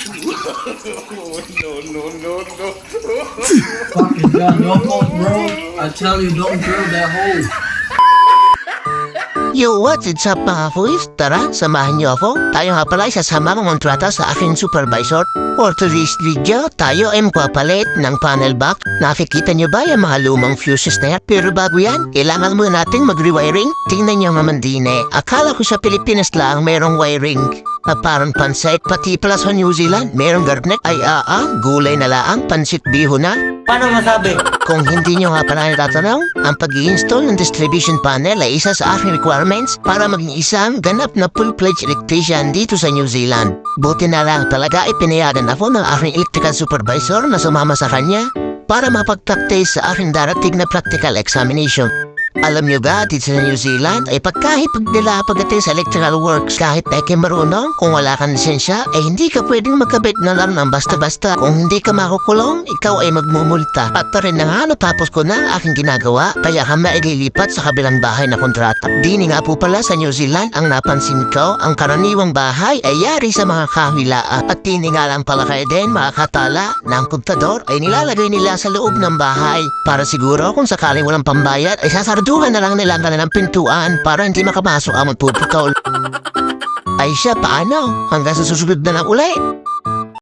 Fucking God, your fault, bro. I tell you, don't drill that hole. Yo, what's up mga kuis? Tara, samahan niyo ako. Tayo nga pala isasama ng kontrata sa aking supervisor. For today's video, tayo ay magpapalit ng panel box. Nakikita niyo ba yung mga lumang fuses na yan? Pero bago yan, kailangan muna nating mag-rewiring. Tingnan niyo naman din eh. Akala ko sa Pilipinas lang mayroong wiring na parang pansit. Pati pala sa New Zealand, mayroong garnet. Ay gulay na laang, pansit biho na. Paano masabi? Kung hindi nyo nga pala natatanong, ang pag-i-install ng distribution panel ay isa sa aking requirements para maging isang ganap na full-fledged electrician dito sa New Zealand. Buti na lang talaga ipinayagan ako ng aking electrical supervisor na sumama sa kanya para mapag-practice sa aking darating na practical examination. Alam nyo ba, dito sa New Zealand ay pagkahipag nila pagdating sa electrical works, kahit peke marunong, kung wala kang lisensya, ay hindi ka pwedeng magkabit na lang ng basta-basta. Kung hindi ka makukulong, ikaw ay magmumulta. At pa rin na nga, natapos ko na ang aking ginagawa, kaya ka maililipat sa kabilang bahay na kontrata. Dini nga po pala sa New Zealand, ang napansin ko, ang karaniwang bahay ay yari sa mga kahilaan. At dini nga lang pala kayo din, mga katala, na ang kontador ay nilalagay nila sa loob ng bahay. Para siguro kung sakaling walang pambayad, ay sasarduhan na lang nila ang kanilang pintuan para hindi makapasok ang magpuputol. Ay siya, paano? Hanggang sa susunod na lang ulit.